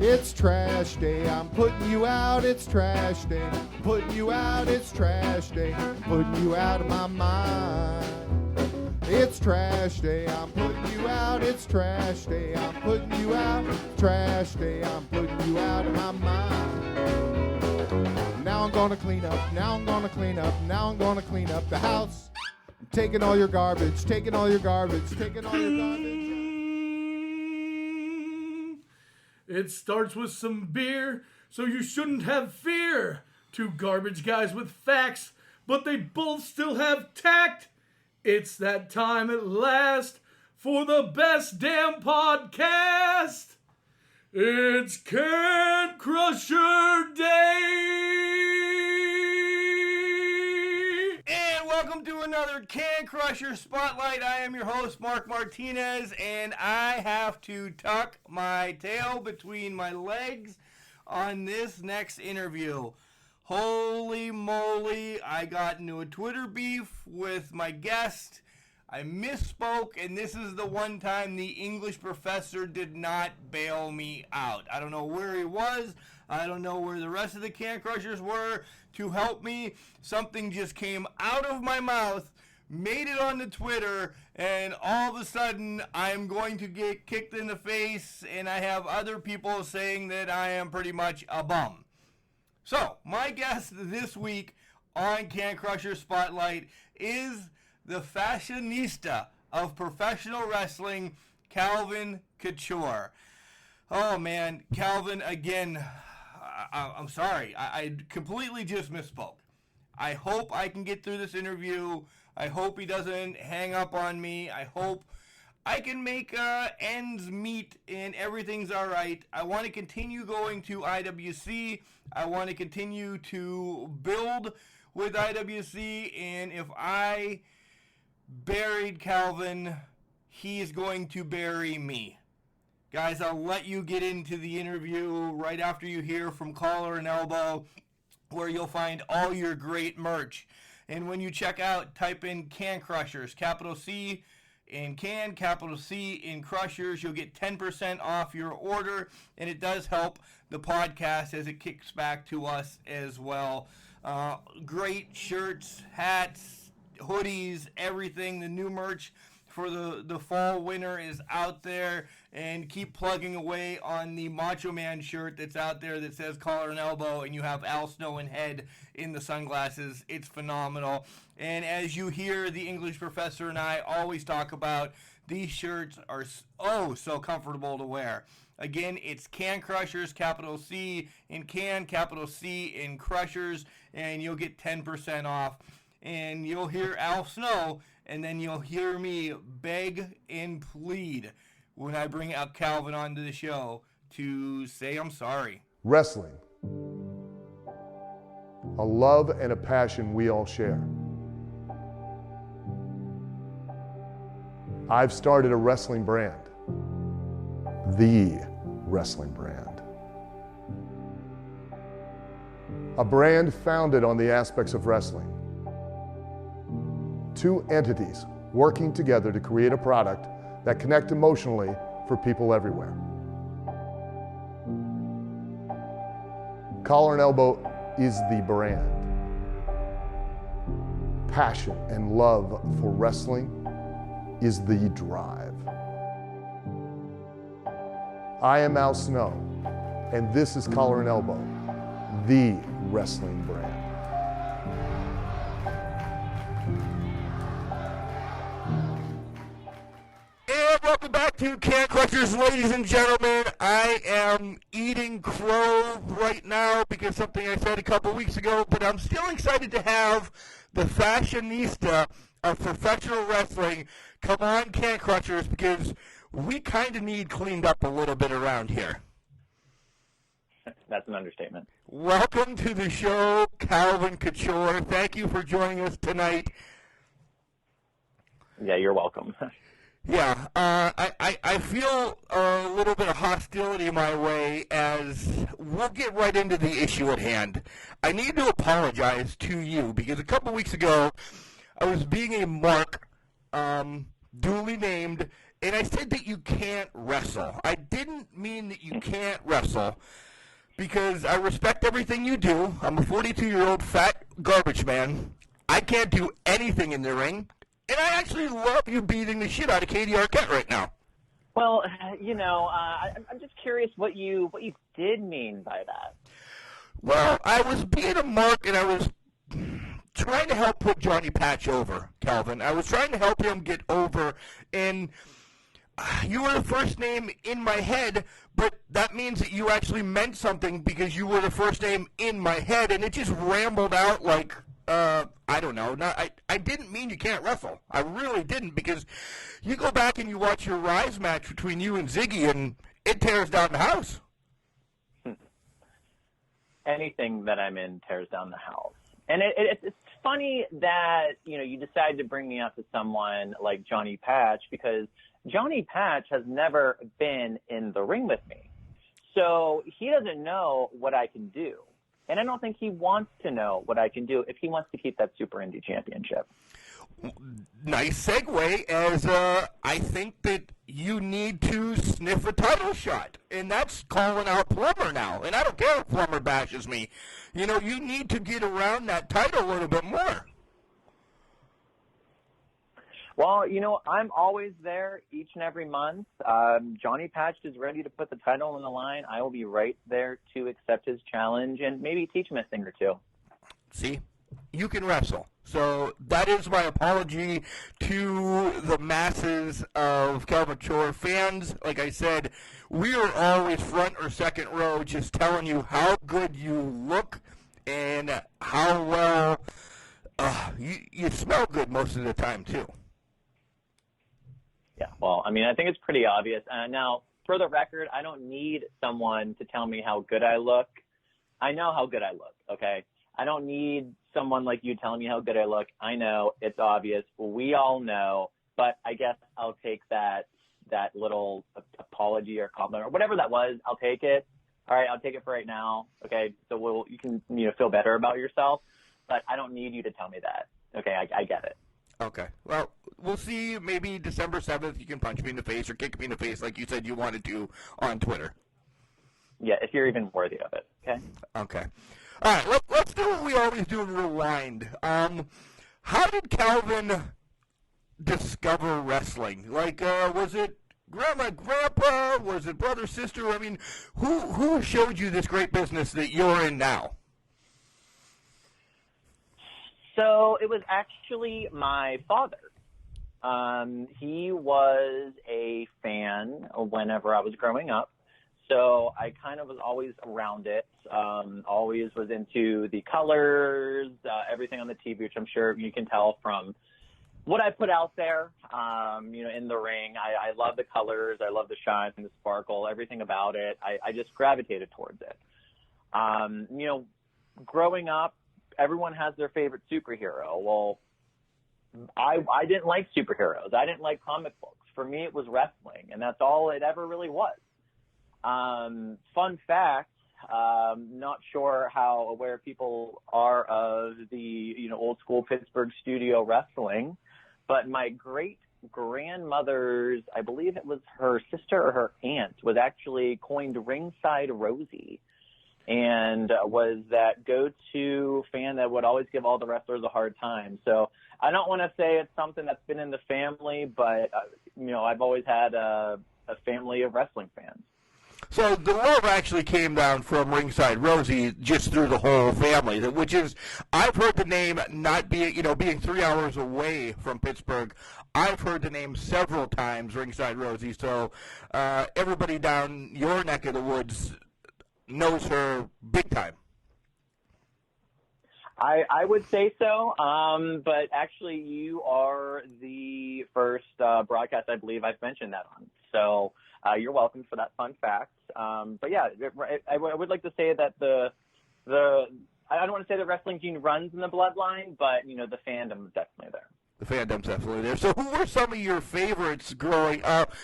It's trash day, I'm putting you out, it's trash day. Putting you out, it's trash day. Putting you out of my mind. It's trash day, I'm putting you out, it's trash day. I'm putting you out, trash day, I'm putting you out of my mind. Now I'm gonna clean up, now I'm gonna clean up, now I'm gonna clean up the house. I'm taking all your garbage, taking all your garbage, taking all your garbage. It starts with some beer, so you shouldn't have fear. Two garbage guys with facts, but they both still have tact. It's that time at last for the best damn podcast. It's Can Crusher Day! And welcome to another Can Crusher Spotlight. I am your host, Mark Martinez, and I have to tuck my tail between my legs on this next interview. Holy moly, I got into a Twitter beef with my guest. I misspoke, and this is the one time the English professor did not bail me out. I don't know where he was. I don't know where the rest of the Can Crushers were to help me. Something just came out of my mouth, made it onto Twitter, and all of a sudden I'm going to get kicked in the face, and I have other people saying that I am pretty much a bum. So, my guest this week on Can Crusher Spotlight is the fashionista of professional wrestling, Calvin Couture. Oh man, Calvin, again, I'm sorry. I completely just misspoke. I hope I can get through this interview. I hope he doesn't hang up on me. I hope I can make ends meet and everything's all right. I want to continue going to IWC. I want to continue to build with IWC. And if I buried Calvin, he is going to bury me. Guys, I'll let you get into the interview right after you hear from Collar and Elbow, where you'll find all your great merch. And when you check out, type in Can Crushers, capital C in Can, capital C in Crushers. You'll get 10% off your order, and it does help the podcast as it kicks back to us as well. Great shirts, hats, hoodies, everything. The new merch for the fall winter is out there, and keep plugging away on the Macho Man shirt that's out there that says Collar and Elbow, and you have Al Snow and Head in the sunglasses. It's phenomenal. And as you hear the English professor and I always talk about, these shirts are so comfortable to wear. Again, it's Can Crushers, capital C in Can, capital C in Crushers, and you'll get 10% off. And you'll hear Al Snow, and then you'll hear me beg and plead when I bring up Calvin onto the show to say I'm sorry. Wrestling. A love and a passion we all share. I've started a wrestling brand. The wrestling brand. A brand founded on the aspects of wrestling. Two entities working together to create a product that connect emotionally for people everywhere. Collar and Elbow is the brand. Passion and love for wrestling is the drive. I am Al Snow, and this is Collar and Elbow, the wrestling brand. And welcome back to Can Crushers, ladies and gentlemen. I am eating crow right now because something I said a couple weeks ago, but I'm still excited to have the fashionista of professional wrestling come on Can Crushers because we kind of need cleaned up a little bit around here. That's an understatement. Welcome to the show, Calvin Couture. Thank you for joining us tonight. Yeah, you're welcome. Yeah, I feel a little bit of hostility my way as we'll get right into the issue at hand. I need to apologize to you because a couple weeks ago I was being a mark, duly named, And I said that you can't wrestle. I didn't mean that you can't wrestle because I respect everything you do. I'm a 42-year-old fat garbage man. I can't do anything in the ring. And I actually love you beating the shit out of Katie Arquette right now. Well, I'm just curious what you did mean by that. Well, I was being a mark, and I was trying to help put Johnny Patch over, Calvin. I was trying to help him get over, and you were the first name in my head, but that means that you actually meant something because you were the first name in my head, and it just rambled out like, I don't know. I didn't mean you can't wrestle. I really didn't, because you go back and you watch your Rise match between you and Ziggy, and it tears down the house. Anything that I'm in tears down the house. And it's funny that, you decide to bring me up to someone like Johnny Patch, because Johnny Patch has never been in the ring with me. So he doesn't know what I can do. And I don't think he wants to know what I can do if he wants to keep that Super Indie Championship. Nice segue, as I think that you need to sniff a title shot, and that's calling out Plummer now. And I don't care if Plummer bashes me. You need to get around that title a little bit more. Well, I'm always there each and every month. Johnny Patch is ready to put the title on the line. I will be right there to accept his challenge and maybe teach him a thing or two. See? You can wrestle. So that is my apology to the masses of Couture fans. Like I said, we are always front or second row just telling you how good you look and how well you smell good most of the time, too. Yeah, well, I think it's pretty obvious. Now, for the record, I don't need someone to tell me how good I look. I know how good I look, okay? I don't need someone like you telling me how good I look. I know, it's obvious. We all know, but I guess I'll take that little apology or compliment or whatever that was. I'll take it. All right, I'll take it for right now. Okay, so you can feel better about yourself, but I don't need you to tell me that. Okay, I get it. Okay. Well, we'll see. Maybe December 7th you can punch me in the face or kick me in the face like you said you wanted to on Twitter. Yeah, if you're even worthy of it. Okay? Okay. All right, let's do what we always do and rewind. How did Calvin discover wrestling? Like, was it grandma, grandpa? Was it brother, sister? Who showed you this great business that you're in now? So it was actually my father. He was a fan whenever I was growing up. So I kind of was always around it, always was into the colors, everything on the TV, which I'm sure you can tell from what I put out there, in the ring. I love the colors. I love the shine and the sparkle, everything about it. I just gravitated towards it. Growing up, everyone has their favorite superhero. Well, I didn't like superheroes. I didn't like comic books. For me, it was wrestling, and that's all it ever really was. Fun fact, not sure how aware people are of the, old school Pittsburgh studio wrestling, but my great grandmother's, I believe it was her sister or her aunt, was actually coined Ringside Rosie, and was that go-to fan that would always give all the wrestlers a hard time. So I don't want to say it's something that's been in the family, but, I've always had a family of wrestling fans. So the love actually came down from Ringside Rosie just through the whole family, which is, I've heard the name not being, being 3 hours away from Pittsburgh. I've heard the name several times, Ringside Rosie. So everybody down your neck of the woods knows her big time. I would say so, but actually you are the first broadcast I believe I've mentioned that on. So you're welcome for that fun fact. But yeah, I would like to say that I don't want to say the wrestling gene runs in the bloodline, but the fandom is definitely there. The fandom's definitely there. So who were some of your favorites growing up?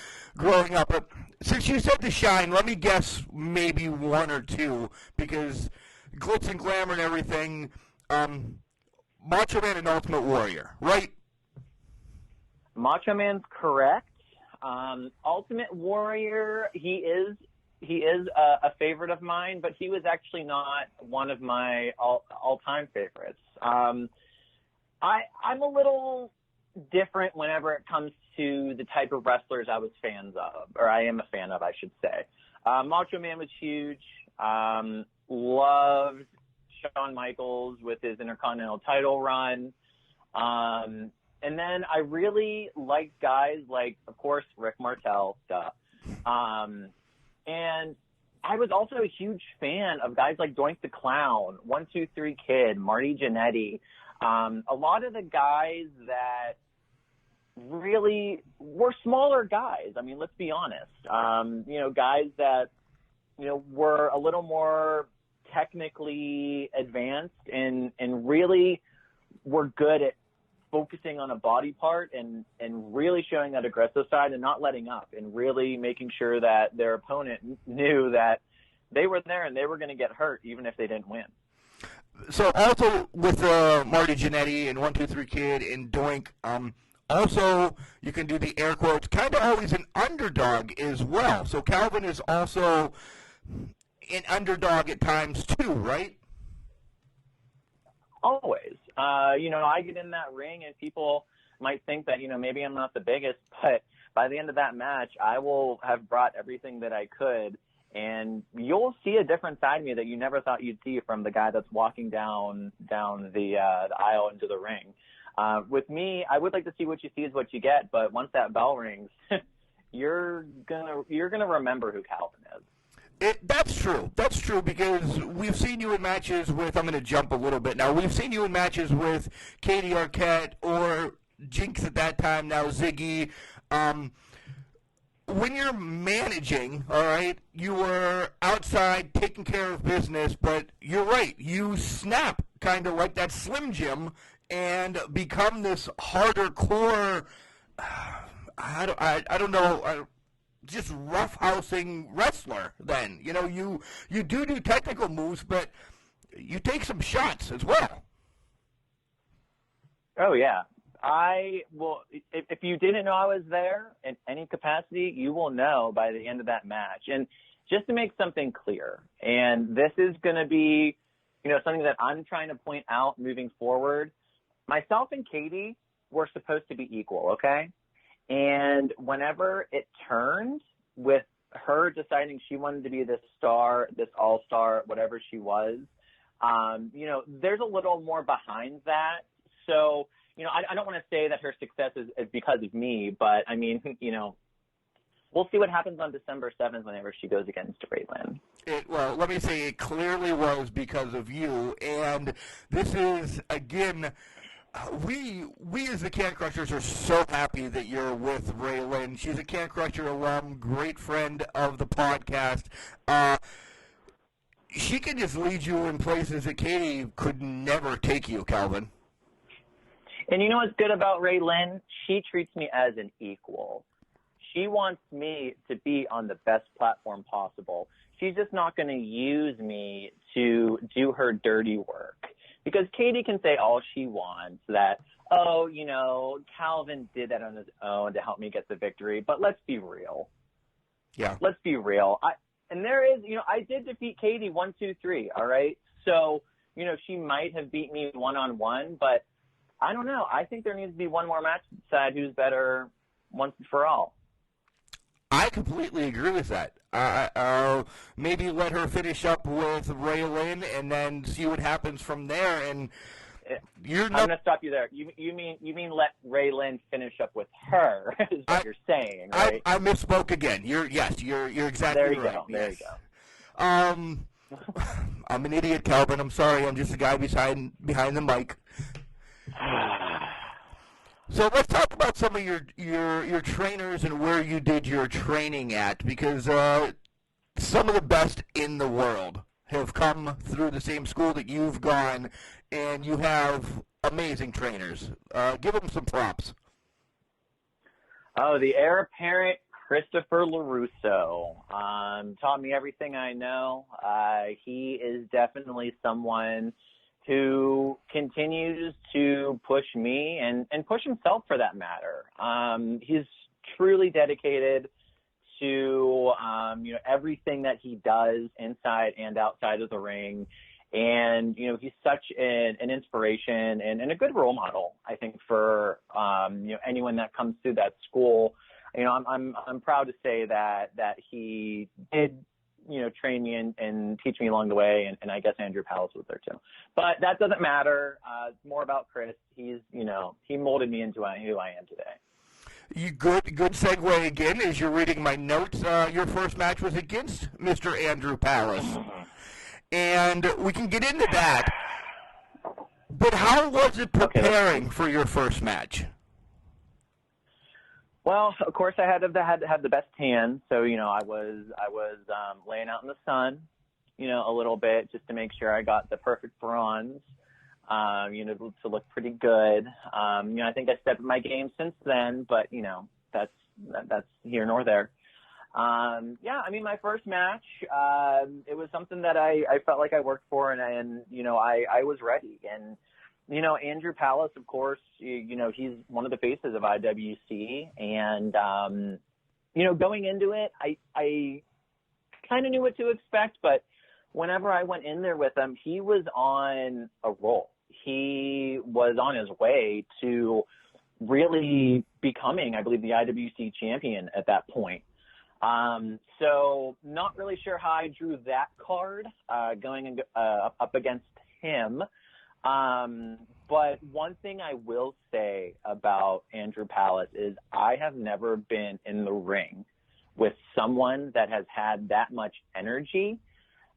Since you said The Shine, let me guess maybe one or two, because glitz and glamour and everything. Macho Man and Ultimate Warrior, right? Macho Man's correct. Ultimate Warrior, he is a favorite of mine, but he was actually not one of my all-time favorites. I'm a little different whenever it comes to the type of wrestlers I was fans of, or I am a fan of, I should say. Macho Man was huge. Loved Shawn Michaels with his Intercontinental title run. And then I really liked guys like, of course, Rick Martel, duh. And I was also a huge fan of guys like Doink the Clown, 1-2-3 Kid, Marty Jannetty. A lot of the guys that really were smaller guys. I mean, let's be honest. Guys that, were a little more technically advanced and really were good at focusing on a body part and really showing that aggressive side and not letting up and really making sure that their opponent knew that they were there and they were going to get hurt even if they didn't win. So also with Marty Jannetty and 1-2-3 Kid and Doink, also you can do the air quotes, kind of always an underdog as well. So Calvin is also an underdog at times too, right? Always. I get in that ring and people might think that, maybe I'm not the biggest, but by the end of that match, I will have brought everything that I could, and you'll see a different side of me that you never thought you'd see from the guy that's walking down the aisle into the ring. With me, I would like to see what you see is what you get, but once that bell rings, you're gonna remember who Calvin is. That's true. That's true because we've seen you in matches with, I'm going to jump a little bit now, we've seen you in matches with Katie Arquette or Jinx at that time, now Ziggy. When you're managing, all right, you were outside taking care of business, but you're right, you snap kind of like that Slim Jim and become this harder core, I don't know, just roughhousing wrestler then. You do technical moves, but you take some shots as well. Oh, yeah. If you didn't know I was there in any capacity, you will know by the end of that match. And just to make something clear, and this is going to be, something that I'm trying to point out moving forward, myself and Katie were supposed to be equal, okay? And whenever it turned with her deciding she wanted to be this star, this all-star, whatever she was, there's a little more behind that. So, I don't want to say that her success is because of me, but I mean, we'll see what happens on December 7th whenever she goes against Raylan. Well, let me say it clearly was because of you, and this is, again, we as the Can Crushers are so happy that you're with Raylan. She's a Can Crusher alum, great friend of the podcast. She can just lead you in places that Katie could never take you, Calvin. And you know what's good about Raylan? She treats me as an equal. She wants me to be on the best platform possible. She's just not going to use me to do her dirty work. Because Katie can say all she wants that, Calvin did that on his own to help me get the victory. But let's be real. Yeah. Let's be real. I did defeat Katie 1-2-3, all right? So, she might have beat me one-on-one, but I don't know. I think there needs to be one more match to decide who's better once and for all. I completely agree with that. Maybe let her finish up with Raylan and then see what happens from there. And I'm going to stop you there. You mean let Raylan finish up with her? Is what you're saying, right? I misspoke again. You're exactly there you right. Go. There you go. I'm an idiot, Calvin. I'm sorry. I'm just a guy behind the mic. So let's talk about some of your trainers and where you did your training at, because some of the best in the world have come through the same school that you've gone, and you have amazing trainers. Give them some props. Oh, the heir apparent Christopher LaRusso taught me everything I know. He is definitely someone who continues to push me and push himself for that matter. His truly dedicated to, everything that he does inside and outside of the ring. And, he's such an inspiration and a good role model, I think, for, anyone that comes through that school. I'm proud to say that he did, train me and teach me along the way. And I guess Andrew Palace was there too. But that doesn't matter. It's more about Chris. He's, he molded me into who I am today. Good segue again as you're reading my notes. Your first match was against Mr. Andrew Palace. And we can get into that. But how was it preparing for your first match? Well, of course, I had to have the best tan. So, I was laying out in the sun, a little bit just to make sure I got the perfect bronze, to look pretty good. I think I stepped up my game since then, but, that's here nor there. My first match, it was something that I felt like I worked for and I was ready. And, Andrew Palace, of course, he's one of the faces of IWC. And, going into it, I kind of knew what to expect, but whenever I went in there with him, he was on a roll. He was on his way to really becoming, I believe, the IWC champion at that point. So not really sure how I drew that card, going up against him. But one thing I will say about Andrew Palace is I have never been in the ring with someone that has had that much energy.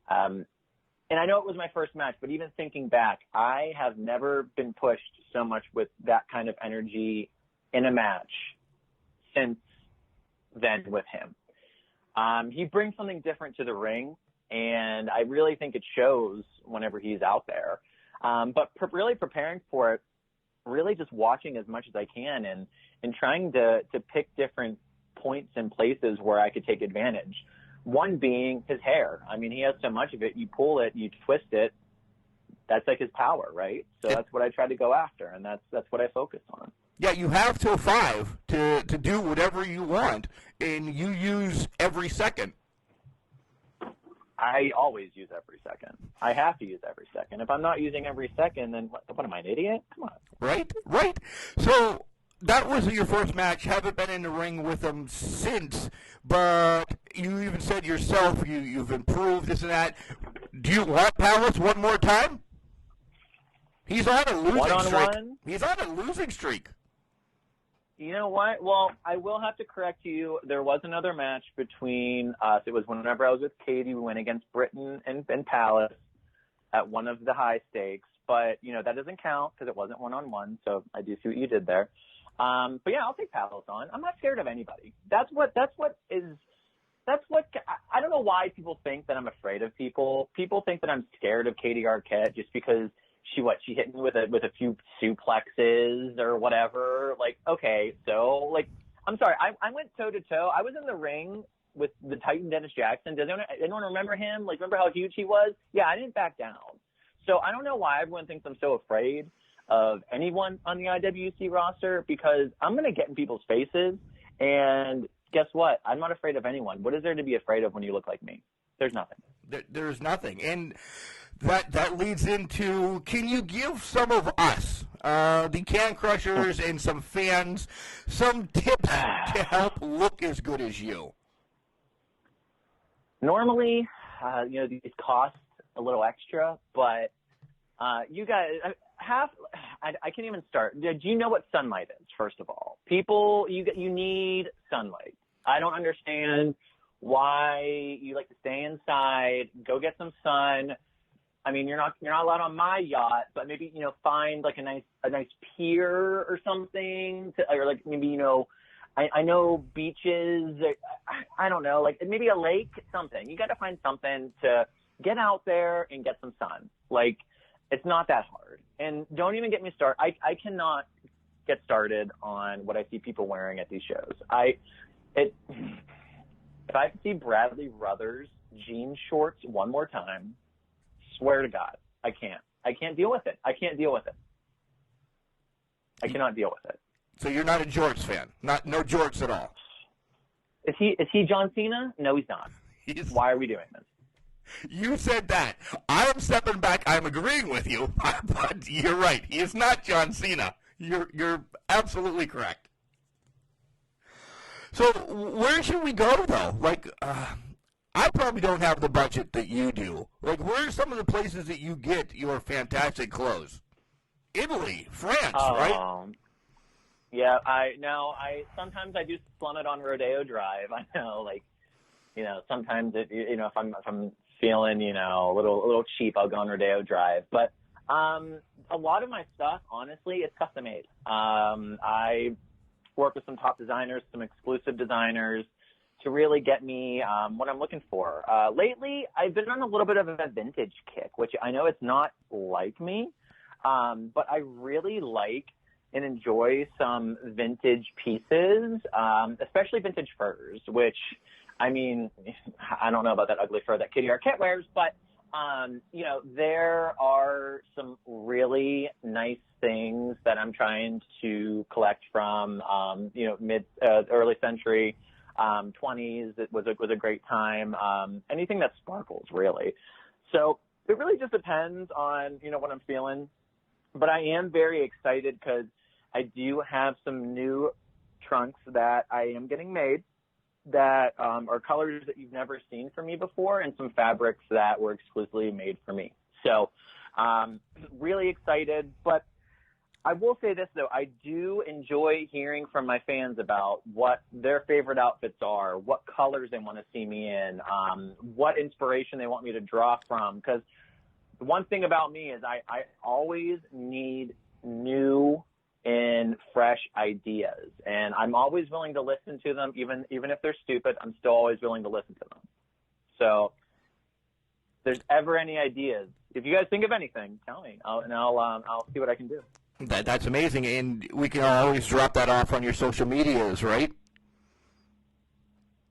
And I know it was my first match, but even thinking back, I have never been pushed so much with that kind of energy in a match since then with him. He brings something different to the ring, and I really think it shows whenever he's out there. But really preparing for it, really just watching as much as I can and trying to pick different points and places where I could take advantage. One being his hair. I mean, he has so much of it. You pull it, you twist it. That's like his power, right? So that's what I try to go after, and that's what I focus on. Yeah, you have till 5 to do whatever you want, and you use every second. I always use every second. I have to use every second. If I'm not using every second, then what am I, an idiot? Come on. Right. So that was your first match. Haven't been in the ring with him since, but you even said yourself you've improved this and that. Do you want Palace one more time? He's on a losing streak. One-on-one? He's on a losing streak. You know what? Well, I will have to correct you. There was another match between us. It was whenever I was with Katie. We went against Britain and Palace at one of the high stakes. But, that doesn't count because it wasn't one-on-one. So I do see what you did there. But, yeah, I'll take Palace on. I'm not scared of anybody. I don't know why people think that I'm afraid of people. People think that I'm scared of Katie Arquette just because she hit me with a few suplexes or whatever. Like, okay, so I'm sorry, I went toe to toe. I was in the ring with the Titan Dennis Jackson. Does anyone remember him? Like, remember how huge he was? Yeah, I didn't back down. So I don't know why everyone thinks I'm so afraid of anyone on the IWC roster, because I'm going to get in people's faces, and guess what? I'm not afraid of anyone. What is there to be afraid of when you look like me? There's nothing. There's nothing. And that leads into, can you give some of us, the Can Crushers and some fans, some tips to help look as good as you? Normally, these cost a little extra, but you guys I can't even start. Do you know what sunlight is, first of all? People, you need sunlight. I don't understand why you like to stay inside, go get some sun. I mean, you're not allowed on my yacht, but maybe, find like a nice pier or something or like maybe, I know beaches, I don't know, like maybe a lake, something. You got to find something to get out there and get some sun. Like, it's not that hard. And don't even get me started. I cannot get started on what I see people wearing at these shows. If I see Bradley Ruthers jean shorts one more time, swear to God, I can't deal with it. I cannot deal with it. So you're not a George fan? No George at all? Is he John Cena? No, he's not. Why are we doing this? You said that. I am stepping back. I'm agreeing with you, but you're right. He is not John Cena. You're absolutely correct. So where should we go, though? Like, I probably don't have the budget that you do. Like, where are some of the places that you get your fantastic clothes? Italy, France, right? Yeah, I sometimes I do slum it on Rodeo Drive. I know, like, sometimes if I'm feeling, a little cheap, I'll go on Rodeo Drive. But a lot of my stuff, honestly, is custom made. I work with some top designers, some exclusive designers to really get me what I'm looking for. Lately, I've been on a little bit of a vintage kick, which I know it's not like me, but I really like and enjoy some vintage pieces, especially vintage furs, which, I mean, I don't know about that ugly fur that Kitty Arquette wears, but, there are some really nice things that I'm trying to collect from, early century, 20s. It was a great time. Anything that sparkles, really. So it really just depends on, what I'm feeling. But I am very excited because I do have some new trunks that I am getting made that are colors that you've never seen from me before, and some fabrics that were exclusively made for me. So really excited. But I will say this, though. I do enjoy hearing from my fans about what their favorite outfits are, what colors they want to see me in, what inspiration they want me to draw from. Because the one thing about me is I always need new and fresh ideas, and I'm always willing to listen to them, even if they're stupid. I'm still always willing to listen to them. So if there's ever any ideas, if you guys think of anything, tell me, I'll see what I can do. That's amazing, and we can always drop that off on your social medias, right?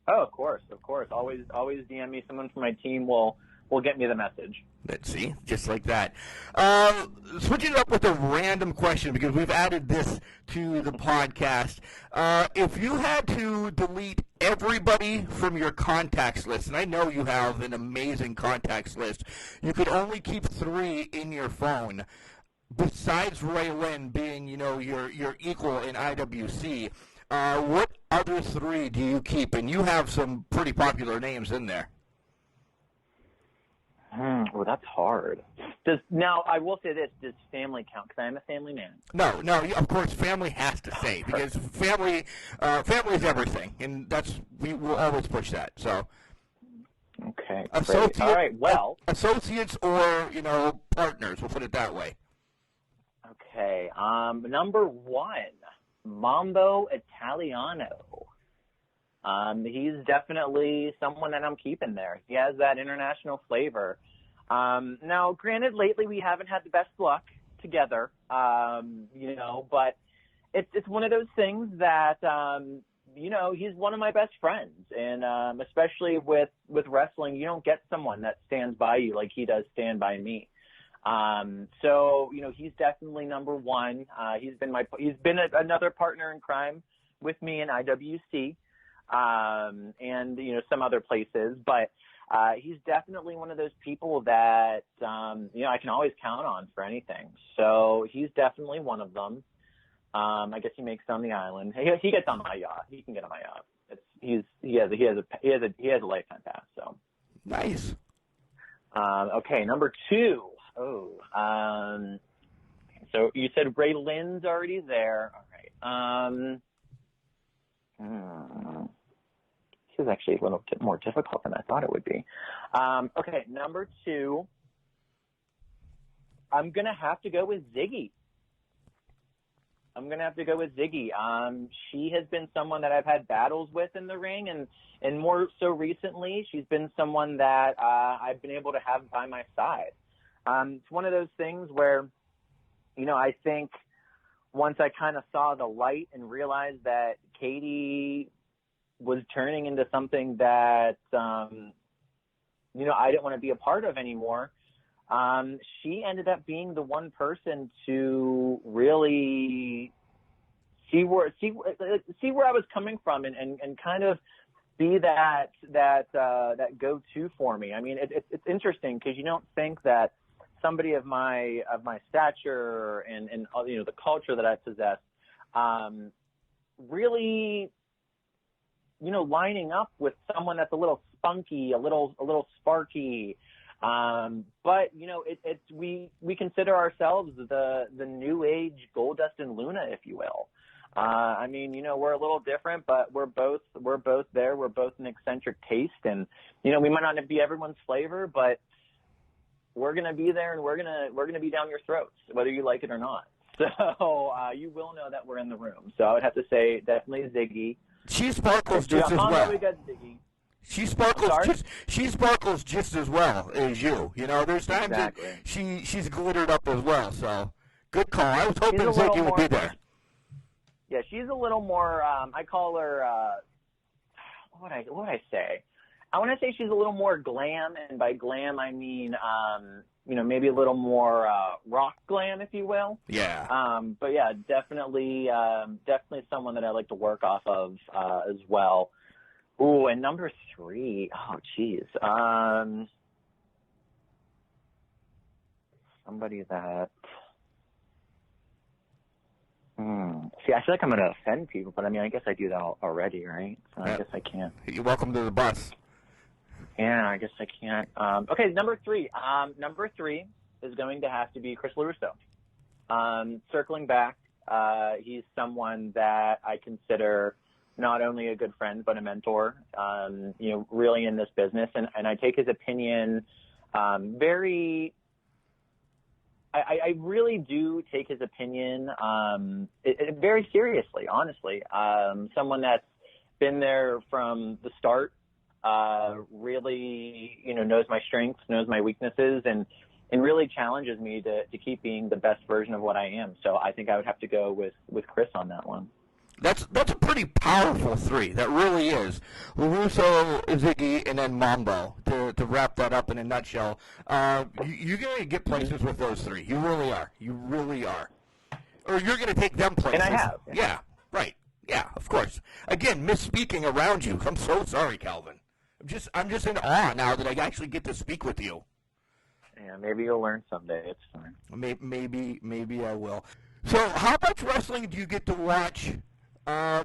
Oh, of course. Always DM me. Someone from my team will get me the message. Let's see, just like that. Switching it up with a random question, because we've added this to the podcast. If you had to delete everybody from your contacts list, and I know you have an amazing contacts list, you could only keep 3 in your phone, besides Ray Lynn being, your equal in IWC, what other 3 do you keep? And you have some pretty popular names in there. Well, that's hard. Now, I will say this, does family count? Because I am a family man. No, of course, family has to stay, because family is everything, and we will always push that. So, okay, great. All right, well. Associates or, partners, we'll put it that way. Okay, number 1, Mambo Italiano. He's definitely someone that I'm keeping there. He has that international flavor. Now, granted, lately we haven't had the best luck together, but it's one of those things that, he's one of my best friends. And especially with wrestling, you don't get someone that stands by you like he does stand by me. So, he's definitely number 1. He's been another partner in crime with me in IWC. And some other places, but he's definitely one of those people that I can always count on for anything. So he's definitely one of them. I guess he makes it on the island. He gets on my yacht. He can get on my yacht. He has a lifetime pass. So nice. Okay, number 2. So you said Ray Lynn's already there. All right. This is actually a little bit more difficult than I thought it would be. Okay, number 2, I'm going to have to go with Ziggy. She has been someone that I've had battles with in the ring, and more so recently, she's been someone that I've been able to have by my side. It's one of those things where, I think once I kind of saw the light and realized that Katie was turning into something that, I didn't want to be a part of anymore, she ended up being the one person to really see where I was coming from, and kind of be that go-to for me. I mean, it's interesting because you don't think that somebody of my stature and the culture that I possess, really, lining up with someone that's a little spunky, a little sparky. But we consider ourselves the new age Goldust and Luna, if you will. I mean, we're a little different, but we're both there. We're both an eccentric taste, and we might not be everyone's flavor, but we're gonna be there, and we're gonna be down your throats, whether you like it or not. So you will know that we're in the room. So I would have to say definitely Ziggy. She sparkles just as well. We got Ziggy. She sparkles just as well as you. There's times that she's glittered up as well. So good call. I was hoping Ziggy would be there. Yeah, she's a little more. I call her. What would I say? I want to say she's a little more glam, and by glam I mean maybe a little more rock glam, if you will. Yeah. But yeah, definitely someone that I like to work off of as well. Ooh, and number 3. Oh, geez. Somebody that. See, I feel like I'm going to offend people, but I mean, I guess I do that already, right? So I guess I can't. You're welcome to the bus. Yeah, I guess I can't. Okay, number 3. Number 3 is going to have to be Chris LaRusso. Circling back, he's someone that I consider not only a good friend but a mentor. Really in this business, and I take his opinion very. I really do take his opinion very seriously, honestly. Someone that's been there from the start, really, knows my strengths, knows my weaknesses, and really challenges me to keep being the best version of what I am. So I think I would have to go with Chris on that one. That's a pretty powerful 3. That really is. LaRusso, Ziggy, and then Mambo to wrap that up in a nutshell. You're going to get places with those 3. You really are. You really are. Or you're going to take them places. And I have. Yeah, right. Yeah, of course. Again, misspeaking around you. I'm so sorry, Calvin. I'm just in awe now that I actually get to speak with you. Yeah, maybe you'll learn someday. It's fine. Maybe I will. So how much wrestling do you get to watch?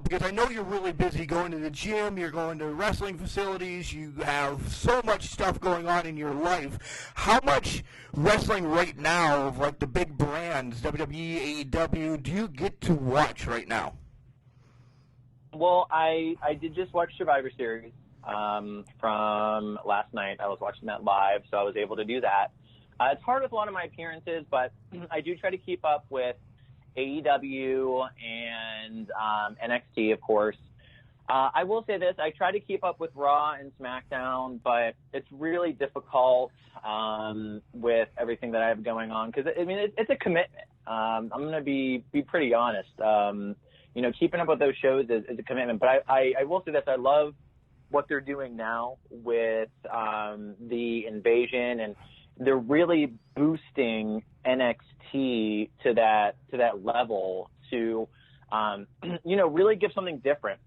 Because I know you're really busy going to the gym, you're going to wrestling facilities, you have so much stuff going on in your life. How much wrestling right now of like the big brands, WWE, AEW, do you get to watch right now? Well, I did just watch Survivor Series from last night. I was watching that live, so I was able to do that. It's hard with a lot of my appearances, but I do try to keep up with AEW and NXT, of course. I will say this. I try to keep up with Raw and SmackDown, but it's really difficult with everything that I have going on because, I mean, it's a commitment. I'm going to be pretty honest. Keeping up with those shows is a commitment. But I will say this. I love what they're doing now with the Invasion, and they're really boosting NXT to that level to, really give something different.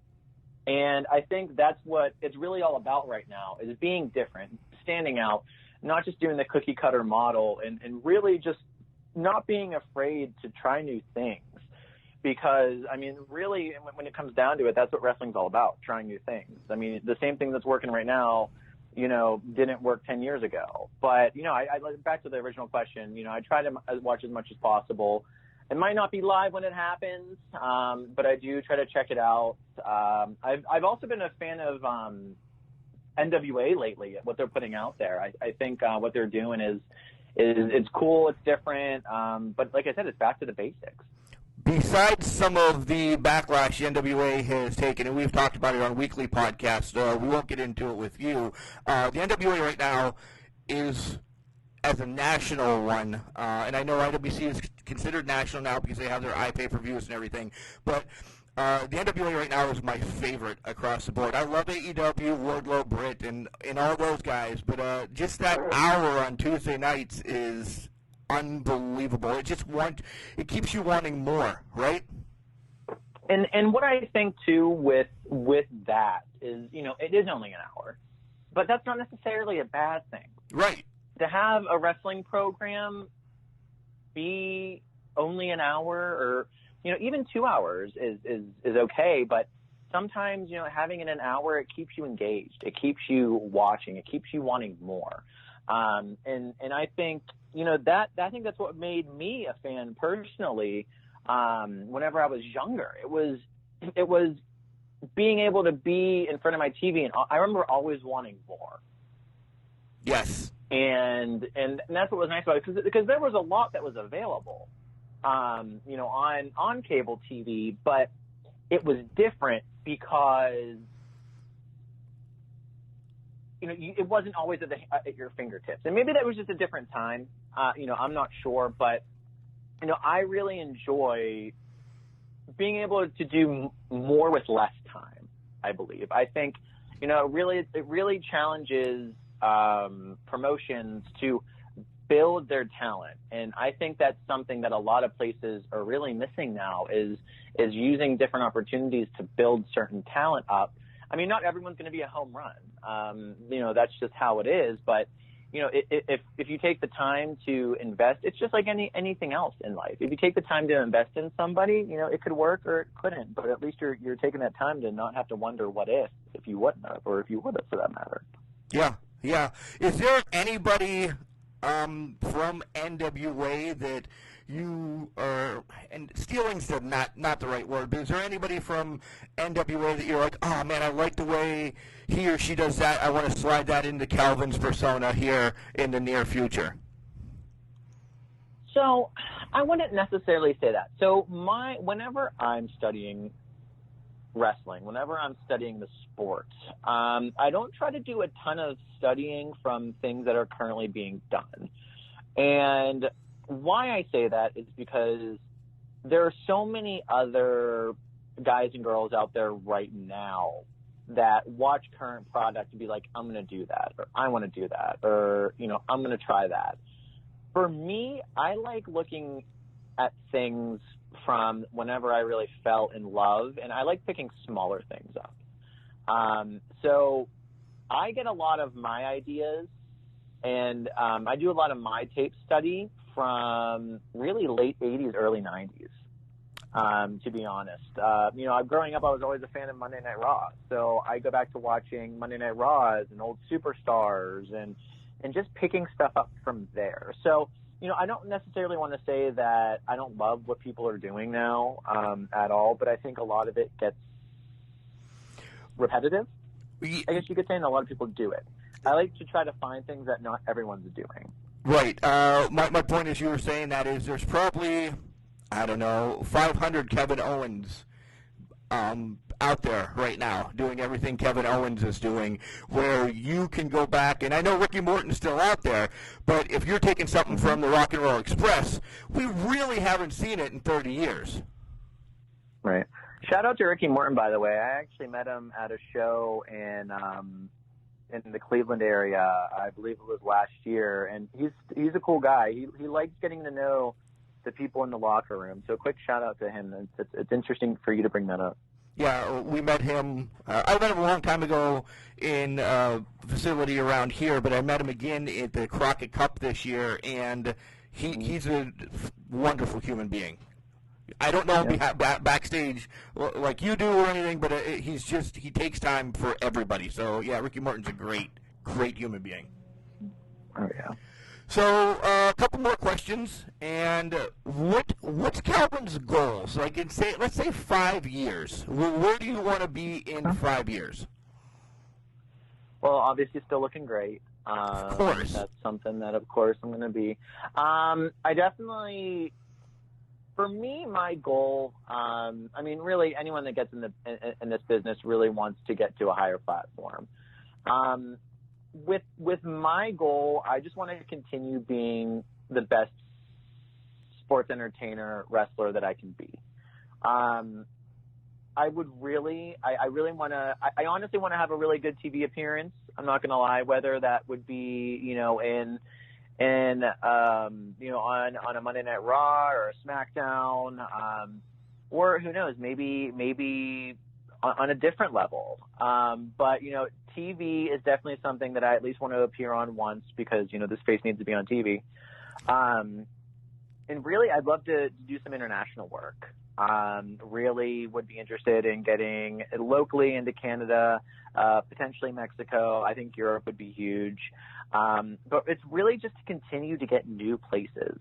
And I think that's what it's really all about right now, is being different, standing out, not just doing the cookie cutter model, and really just not being afraid to try new things. Because, I mean, really, when it comes down to it, that's what wrestling's all about, trying new things. I mean, the same thing that's working right now, didn't work 10 years ago. But, I back to the original question, I try to watch as much as possible. It might not be live when it happens, but I do try to check it out. I've also been a fan of NWA lately, what they're putting out there. I think what they're doing is it's cool, it's different, but like I said, it's back to the basics. Besides some of the backlash the NWA has taken, and we've talked about it on weekly podcasts, we won't get into it with you. The NWA right now is as a national one, and I know IWC is considered national now because they have their iPay-per-views and everything, but the NWA right now is my favorite across the board. I love AEW, Wardlow, Britt, and all those guys, but just that hour on Tuesday nights is unbelievable. It keeps you wanting more, right? And what I think too with that is, it is only an hour, but that's not necessarily a bad thing. Right. To have a wrestling program be only an hour, or even 2 hours is okay, but sometimes having it an hour, it keeps you engaged, it keeps you watching, it keeps you wanting more. And I think I think that's what made me a fan personally. Whenever I was younger, it was being able to be in front of my TV, and I remember always wanting more. Yes. And that's what was nice about it, because there was a lot that was available, on cable TV, but it was different because it wasn't always at your fingertips, and maybe that was just a different time. I'm not sure, but I really enjoy being able to do more with less time. I believe. I think it really challenges promotions to build their talent, and I think that's something that a lot of places are really missing now, is using different opportunities to build certain talent up. I mean, not everyone's going to be a home run. That's just how it is. But if you take the time to invest, it's just like anything else in life. If you take the time to invest in somebody, it could work or it couldn't. But at least you're taking that time to not have to wonder what if you wouldn't have, or if you would have, for that matter. Yeah. Yeah. Is there anybody from NWA that you are, and stealing's not the right word, but is there anybody from NWA that you're like, oh man, I like the way he or she does that, I want to slide that into Calvin's persona here in the near future? So I wouldn't necessarily say that. So whenever I'm studying wrestling, whenever I'm studying the sport, I don't try to do a ton of studying from things that are currently being done. And why I say that is because there are so many other guys and girls out there right now that watch current product and be like, I'm going to do that, or I want to do that, or, I'm going to try that. For me, I like looking at things from whenever I really fell in love, and I like picking smaller things up. So I get a lot of my ideas, and I do a lot of my tape study from really late 80s, early 90s, to be honest. Growing up, I was always a fan of Monday Night Raw, so I go back to watching Monday Night Raws and old superstars and just picking stuff up from there. So, I don't necessarily want to say that I don't love what people are doing now at all, but I think a lot of it gets repetitive. I guess you could say, and a lot of people do it. I like to try to find things that not everyone's doing. Right. My point is, you were saying that is there's probably, 500 Kevin Owens out there right now doing everything Kevin Owens is doing, where you can go back, and I know Ricky Morton's still out there, but if you're taking something from the Rock and Roll Express, we really haven't seen it in 30 years. Right. Shout out to Ricky Morton, by the way. I actually met him at a show in the Cleveland area. I believe it was last year, and he's a cool guy. He likes getting to know the people in the locker room. So a quick shout out to him. It's interesting for you to bring that up. Yeah, we met him. I met him a long time ago in a facility around here, but I met him again at the Crockett Cup this year, and he's a wonderful human being. I don't know backstage like you do or anything, but he takes time for everybody. So yeah, Ricky Morton's a great human being. Oh yeah. So a couple more questions, and what's Calvin's goals? Like let's say 5 years. Where do you want to be in 5 years? Well, obviously still looking great. Of course. That's something that, of course, I'm going to be. I definitely. For me, my goal, really anyone that gets in this business really wants to get to a higher platform. With my goal, I just want to continue being the best sports entertainer, wrestler that I can be. I honestly want to have a really good TV appearance. I'm not going to lie, whether that would be, on a Monday Night Raw or a SmackDown. or who knows, maybe on a different level. But, TV is definitely something that I at least want to appear on once because, this face needs to be on TV. And really, I'd love to do some international work. Really would be interested in getting locally into Canada, potentially Mexico. I think Europe would be huge. But it's really just to continue to get new places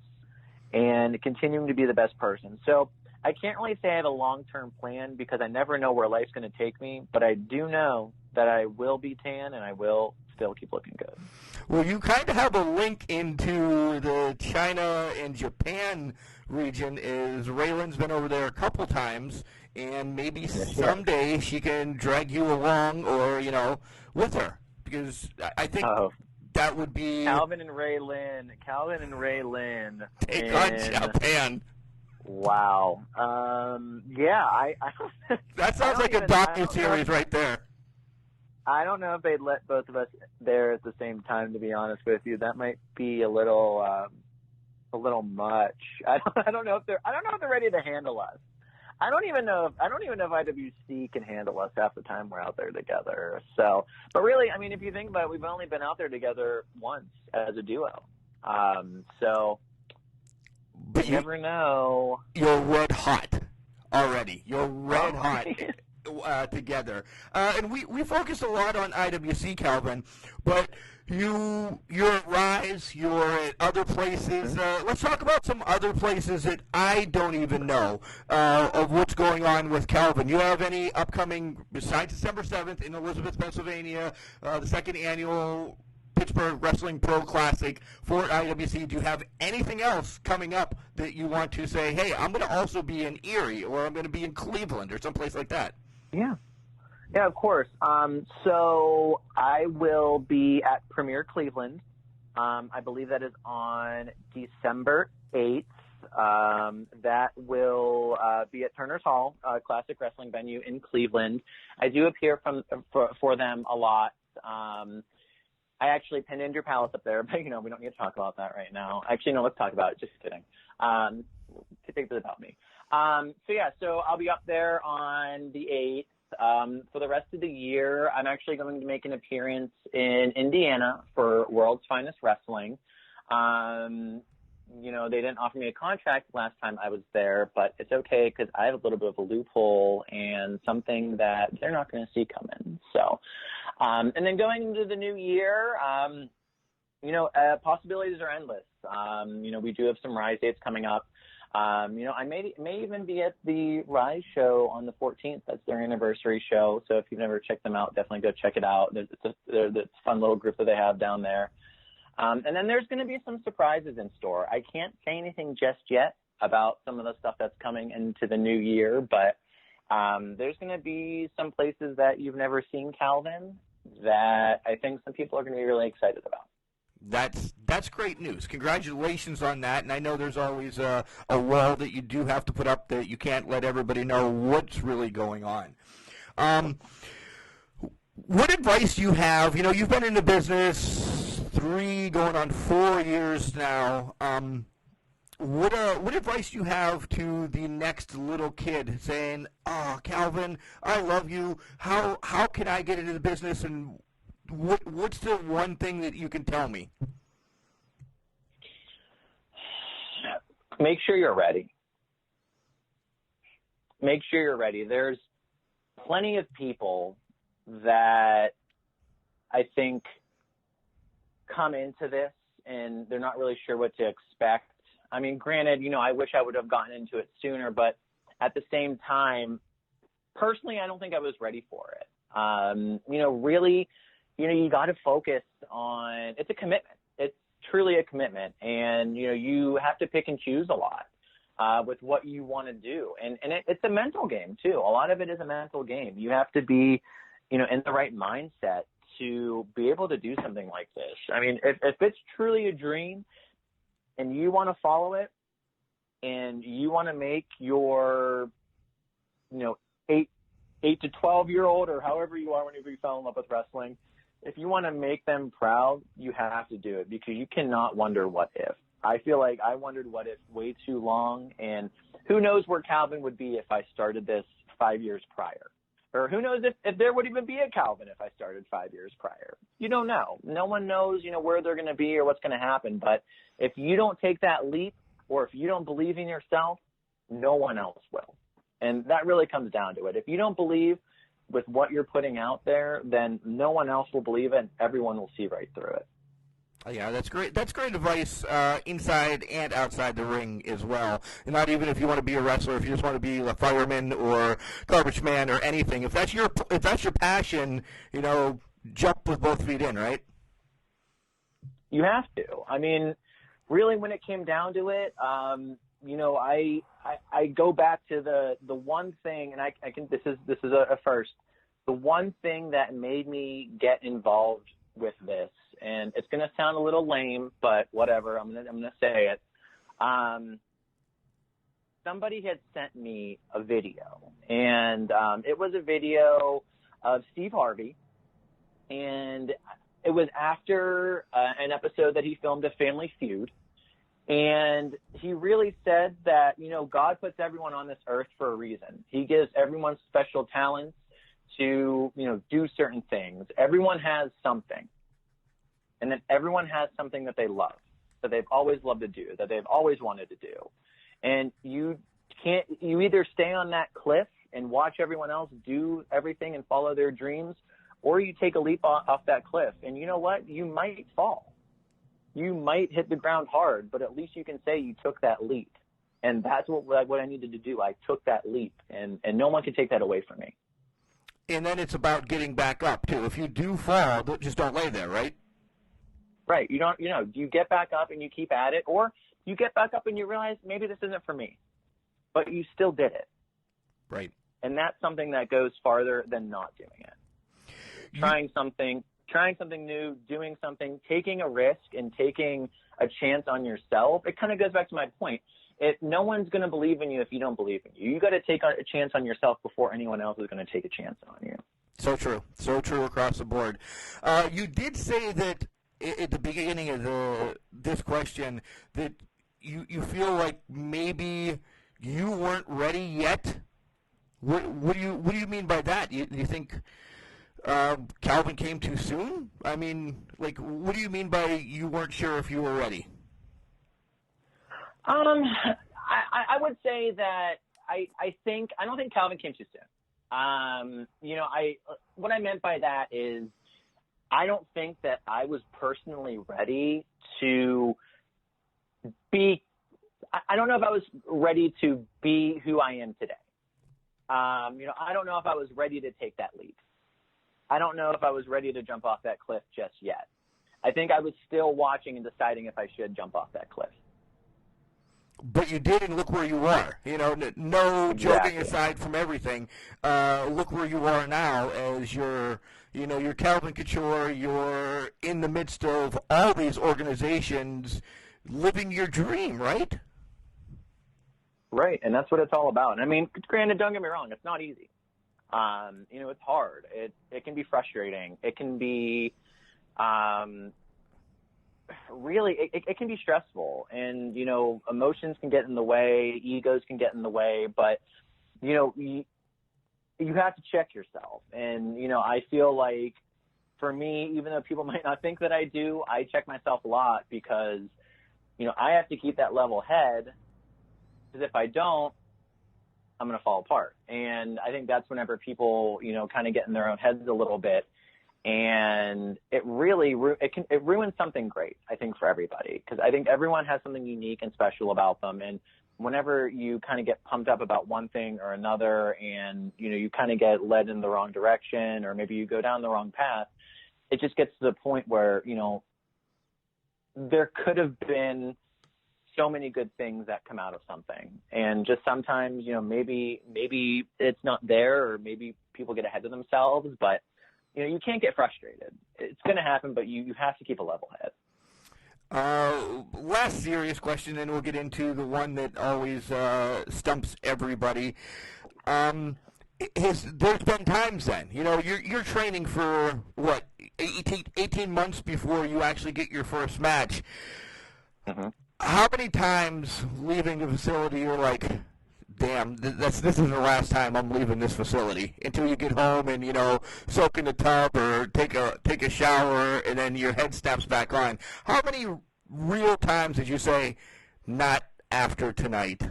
and continuing to be the best person. So I can't really say I have a long-term plan because I never know where life's going to take me, but I do know that I will be tan and I will still keep looking good. Well, you kind of have a link into the China and Japan region. Is Raylan's been over there a couple times, and maybe someday she can drag you along or, with her, because I think that would be Calvin and Ray Lynn. Take on Japan. Wow. Yeah, I that sounds like a docu-series right there. I don't know if they'd let both of us there at the same time, to be honest with you. That might be a little much. I don't know if they're ready to handle us. I don't even know if IWC can handle us half the time we're out there together. So, but really, I mean, if you think about it, we've only been out there together once as a duo. But you never know. You're red hot already. You're red hot together. And we focus a lot on IWC, Calvin, but you're at Rise, you're at other places. Let's talk about some other places that I don't even know of what's going on with Calvin. You have any upcoming, besides December 7th in Elizabeth, Pennsylvania, the second annual Pittsburgh Wrestling Pro Classic for IWC? Do you have anything else coming up that you want to say, hey, I'm going to also be in Erie, or I'm going to be in Cleveland, or someplace like that? Yeah, of course. So I will be at Premier Cleveland. I believe that is on December 8th. That will be at Turner's Hall, a classic wrestling venue in Cleveland. I do appear for them a lot. I actually pinned Andrew Palace up there, but, we don't need to talk about that right now. Actually, no, let's talk about it. Just kidding. Think about me. So I'll be up there on the 8th. For the rest of the year, I'm actually going to make an appearance in Indiana for World's Finest Wrestling. They didn't offer me a contract last time I was there, but it's okay because I have a little bit of a loophole and something that they're not going to see coming. So, and then going into the new year, possibilities are endless. We do have some Rise dates coming up. I may even be at the Rise show on the 14th. That's their anniversary show. So if you've never checked them out, definitely go check it out. It's a fun little group that they have down there. And then there's going to be some surprises in store. I can't say anything just yet about some of the stuff that's coming into the new year, but there's going to be some places that you've never seen Calvin that I think some people are going to be really excited about. That's great news. Congratulations on that. And I know there's always a wall that you do have to put up that you can't let everybody know what's really going on. What advice do you have? You've been in the business 3 going on 4 years now. What advice do you have to the next little kid saying, "Oh, Calvin, I love you. How can I get into the business, and what's the one thing that you can tell me?" Make sure you're ready. Make sure you're ready. There's plenty of people that I think come into this and they're not really sure what to expect. I mean, granted, I wish I would have gotten into it sooner, but at the same time, personally, I don't think I was ready for it. Really, you got to focus on, it's a commitment. It's truly a commitment. And, you have to pick and choose a lot with what you want to do. And it's a mental game too. A lot of it is a mental game. You have to be, in the right mindset to be able to do something like this. I mean, if it's truly a dream and you want to follow it and you want to make your, 8 to 12-year-old or however you are whenever you fell in love with wrestling, if you want to make them proud, you have to do it because you cannot wonder what if. I feel like I wondered what if way too long, and who knows where Calvin would be if I started this 5 years prior. Or who knows if there would even be a Calvin if I started 5 years prior. You don't know. No one knows, where they're going to be or what's going to happen. But if you don't take that leap, or if you don't believe in yourself, no one else will. And that really comes down to it. If you don't believe with what you're putting out there, then no one else will believe it, and everyone will see right through it. Yeah, that's great. That's great advice inside and outside the ring as well. And not even if you want to be a wrestler, if you just want to be a fireman or garbage man or anything. If that's your passion, jump with both feet in, right? You have to. I mean, really, when it came down to it, I go back to the one thing, and I can. This is a first. The one thing that made me get involved with this, and it's going to sound a little lame, but whatever. I'm gonna say it. Somebody had sent me a video, and it was a video of Steve Harvey, and it was after an episode that he filmed of Family Feud. And he really said that, God puts everyone on this earth for a reason. He gives everyone special talents to, do certain things. Everyone has something. And then everyone has something that they love, that they've always loved to do, that they've always wanted to do. And you either stay on that cliff and watch everyone else do everything and follow their dreams, or you take a leap off that cliff. And you know what? You might fall. You might hit the ground hard, but at least you can say you took that leap. And that's what I needed to do. I took that leap, and no one can take that away from me. And then it's about getting back up, too. If you do fall, just don't lay there, right? Right. You get back up and you keep at it, or you get back up and you realize maybe this isn't for me, but you still did it. Right. And that's something that goes farther than not doing it. Trying something new, doing something, taking a risk and taking a chance on yourself. It kind of goes back to my point. No one's going to believe in you if you don't believe in you. You got to take a chance on yourself before anyone else is going to take a chance on you. So true. So true across the board. You did say that at the beginning of this question that you feel like maybe you weren't ready yet. What do you mean by that? You think Calvin came too soon? I mean, what do you mean by you weren't sure if you were ready? I would say that I don't think Calvin came too soon. What I meant by that is I don't think that I was personally ready to be. I don't know if I was ready to be who I am today. I don't know if I was ready to take that leap. I don't know if I was ready to jump off that cliff just yet. I think I was still watching and deciding if I should jump off that cliff. But you did, and look where you are. No joking aside from everything. Look where you are now as you're Calvin Couture. You're in the midst of all these organizations living your dream, right? Right, and that's what it's all about. I mean, granted, don't get me wrong, it's not easy. It's hard. It can be frustrating. It can be really, it can be stressful, and emotions can get in the way, egos can get in the way, but you have to check yourself. And I feel like for me, even though people might not think that I do, I check myself a lot because I have to keep that level head, because if I don't, I'm going to fall apart. And I think that's whenever people kind of get in their own heads a little bit. And it really it ruins something great, I think, for everybody, because I think everyone has something unique and special about them. And whenever you kind of get pumped up about one thing or another, and you kind of get led in the wrong direction, or maybe you go down the wrong path, it just gets to the point where there could have been so many good things that come out of something, and just sometimes maybe it's not there, or maybe people get ahead of themselves, but you can't get frustrated. It's going to happen, but you have to keep a level head. Last serious question, and we'll get into the one that always stumps everybody. There's been times then, you're training for, 18 months before you actually get your first match. Mm-hmm. How many times leaving the facility you're like, damn, this is the last time I'm leaving this facility, until you get home and, soak in the tub or take a shower and then your head snaps back on? How many real times did you say, not after tonight?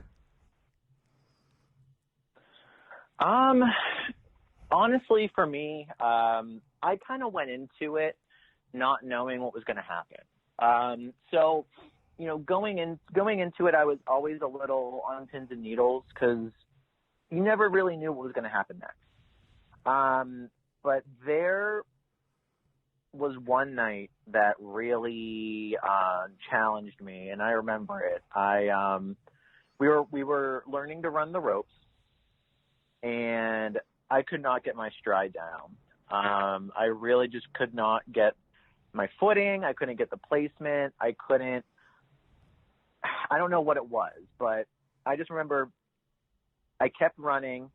Honestly, for me, I kind of went into it not knowing what was going to happen. So, going into it, I was always a little on pins and needles because you never really knew what was going to happen next. But there was one night that really challenged me, and I remember it. We were learning to run the ropes, and I could not get my stride down. I really just could not get my footing. I couldn't get the placement. I don't know what it was, but I just remember I kept running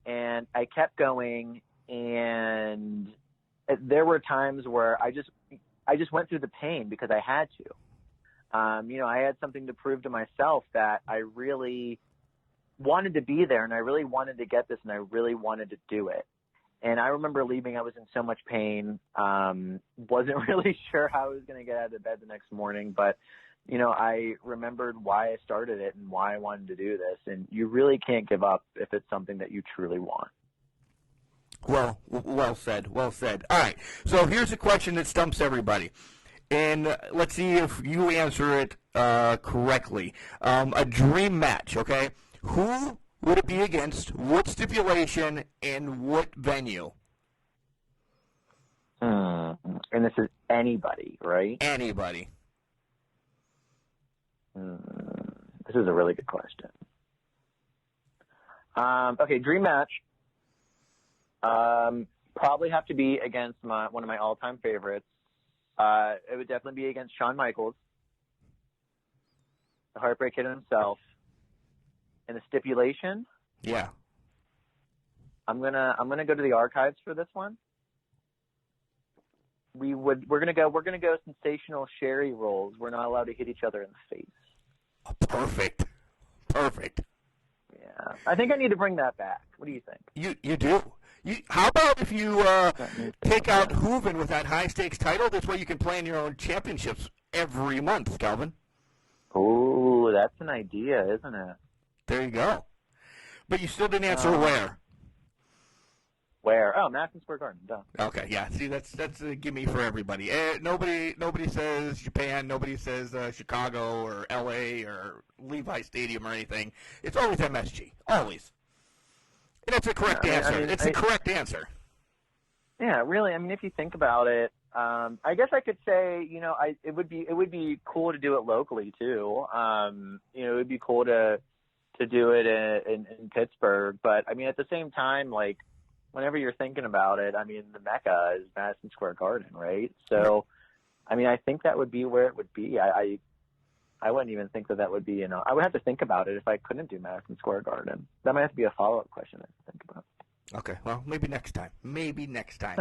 and I kept going, and there were times where I just went through the pain because I had to. I had something to prove to myself that I really wanted to be there and I really wanted to get this and I really wanted to do it. And I remember leaving, I was in so much pain, wasn't really sure how I was going to get out of bed the next morning, but I remembered why I started it and why I wanted to do this. And you really can't give up if it's something that you truly want. Well said. Well said. All right. So here's a question that stumps everybody. And let's see if you answer it correctly. A dream match, okay? Who would it be against? What stipulation and what venue? And this is anybody, right? Anybody. This is a really good question. Okay, dream match. Probably have to be against one of my all-time favorites. It would definitely be against Shawn Michaels, the Heartbreak Kid himself. And the stipulation? Yeah. I'm gonna go to the archives for this one. We're gonna go sensational Sherry rolls. We're not allowed to hit each other in the face. Oh, perfect. Yeah, I think I need to bring that back. What do you think? You do. How about if you take out Hooven with that high stakes title? This way you can play in your own championships every month, Calvin. Oh, that's an idea, isn't it? There you go. But you still didn't answer where. Where? Oh, Madison Square Garden. Done. Okay, yeah. See, that's a gimme for everybody. Nobody says Japan. Nobody says Chicago or L.A. or Levi Stadium or anything. It's always MSG. Always. And that's a correct answer. It's the correct answer. Yeah, really. I mean, if you think about it, I guess I could say, it would be cool to do it locally too. It would be cool to do it in Pittsburgh, but I mean, at the same time, like, whenever you're thinking about it, I mean, the Mecca is Madison Square Garden, right? So, I mean, I think that would be where it would be. I wouldn't even think that would be, I would have to think about it if I couldn't do Madison Square Garden. That might have to be a follow-up question I have to think about. Okay, well, maybe next time. Maybe next time.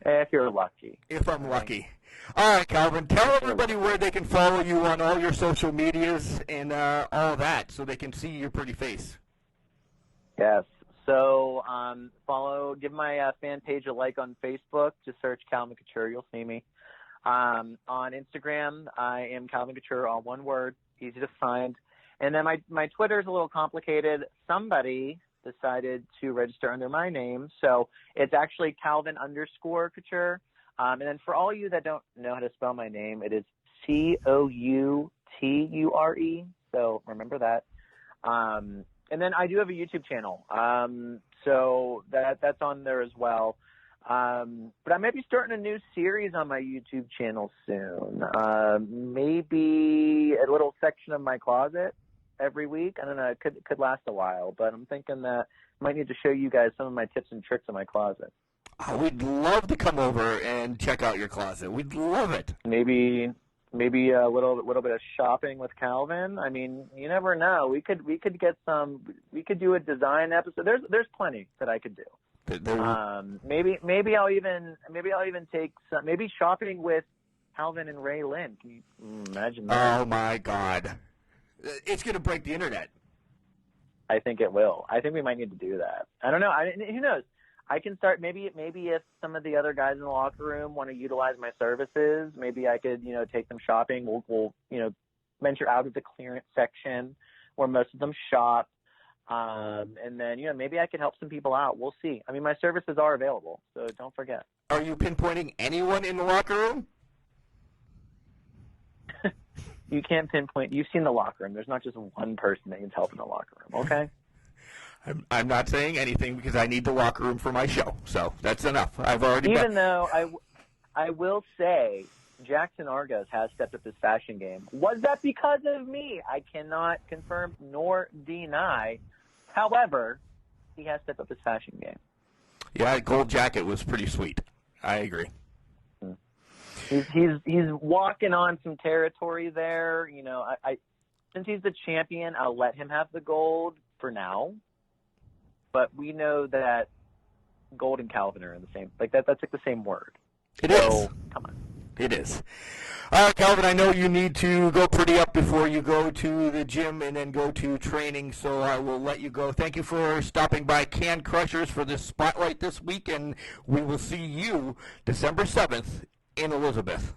If you're lucky. If I'm lucky. All right, Calvin, tell everybody where they can follow you on all your social medias and all that so they can see your pretty face. Yes. So give my fan page a like on Facebook. Just search Calvin Couture. You'll see me. On Instagram, I am Calvin Couture, all one word, easy to find. And then my Twitter is a little complicated. Somebody decided to register under my name, so it's actually Calvin_Couture. And then for all you that don't know how to spell my name, it is Couture. So remember that. And then I do have a YouTube channel, so that's on there as well. But I might be starting a new series on my YouTube channel soon. Maybe a little section of my closet every week. I don't know. It could last a while, but I'm thinking that I might need to show you guys some of my tips and tricks in my closet. Oh, we'd love to come over and check out your closet. We'd love it. Maybe a little bit of shopping with Calvin. I mean, you never know. We could do a design episode. There's plenty that I could do. Maybe I'll even take some, maybe shopping with Calvin and Ray Lynn. Can you imagine that? Oh, my God. It's going to break the internet. I think it will. I think we might need to do that. I don't know. Who knows? I can start maybe if some of the other guys in the locker room want to utilize my services, maybe I could, take them shopping. We'll venture out of the clearance section where most of them shop. And then, maybe I could help some people out. We'll see. I mean, my services are available, so don't forget. Are you pinpointing anyone in the locker room? You can't pinpoint. You've seen the locker room. There's not just one person that needs help in the locker room, okay? I'm not saying anything because I need the locker room for my show, so that's enough. I've already. Even though I will say Jackson Argos has stepped up his fashion game. Was that because of me? I cannot confirm nor deny. However, he has stepped up his fashion game. Yeah, gold jacket was pretty sweet. I agree. He's walking on some territory there. Since he's the champion, I'll let him have the gold for now. But we know that gold and Calvin are in the same, that's like the same word. It is. Come on. It is. All right, Calvin, I know you need to go pretty up before you go to the gym and then go to training, so I will let you go. Thank you for stopping by Can Crushers for this spotlight this week, and we will see you December 7th in Elizabeth.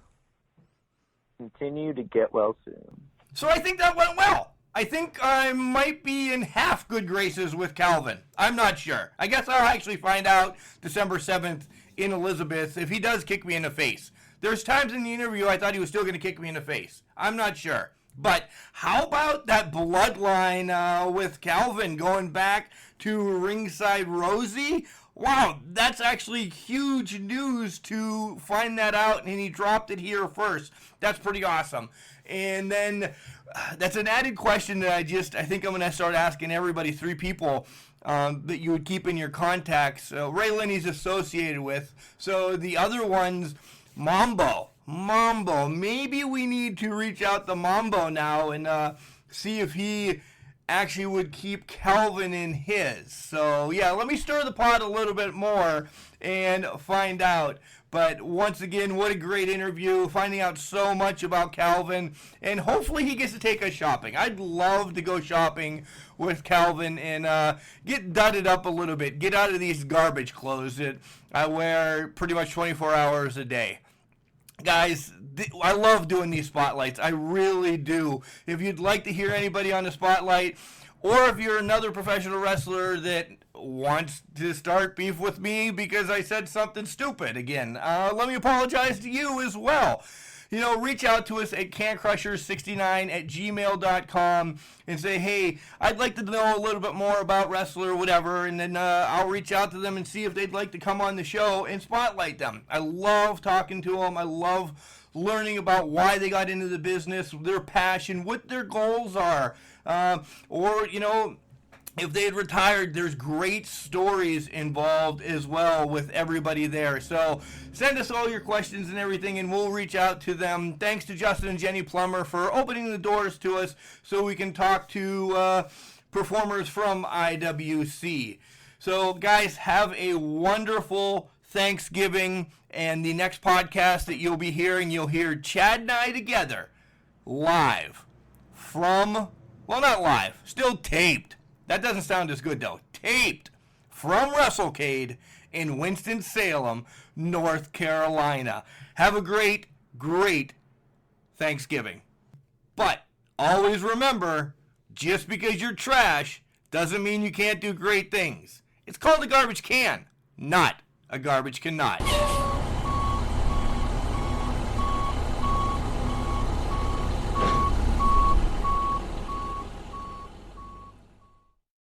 Continue to get well soon. So I think that went well. I think I might be in half good graces with Calvin. I'm not sure. I guess I'll actually find out December 7th in Elizabeth if he does kick me in the face. There's times in the interview I thought he was still going to kick me in the face. I'm not sure. But how about that bloodline with Calvin going back to Ringside Rosie? Wow, that's actually huge news to find that out, and he dropped it here first. That's pretty awesome. And then that's an added question that I think I'm going to start asking everybody, 3 people that you would keep in your contacts. Ray Lynn he's associated with. So the other ones, Mambo. Maybe we need to reach out to Mambo now and see if he actually would keep Calvin in his. So, yeah, let me stir the pot a little bit more and find out. But once again, what a great interview, finding out so much about Calvin, and hopefully he gets to take us shopping. I'd love to go shopping with Calvin and get dudded up a little bit, get out of these garbage clothes that I wear pretty much 24 hours a day. Guys, I love doing these spotlights. I really do. If you'd like to hear anybody on the spotlight, or if you're another professional wrestler that wants to start beef with me because I said something stupid again, let me apologize to you as well. Reach out to us at cancrushers69@gmail.com and say, hey, I'd like to know a little bit more about wrestler or whatever, and then I'll reach out to them and see if they'd like to come on the show and spotlight them. I love talking to them. I love learning about why they got into the business, their passion, what their goals are, or if they had retired, there's great stories involved as well with everybody there. So send us all your questions and everything, and we'll reach out to them. Thanks to Justin and Jenny Plummer for opening the doors to us so we can talk to performers from IWC. So, guys, have a wonderful Thanksgiving. And the next podcast that you'll be hearing, you'll hear Chad and I together live from, well, not live, still taped. That doesn't sound as good, though. Taped from WrestleCade in Winston-Salem, North Carolina. Have a great, great Thanksgiving. But always remember, just because you're trash doesn't mean you can't do great things. It's called a garbage can, not a garbage cannot.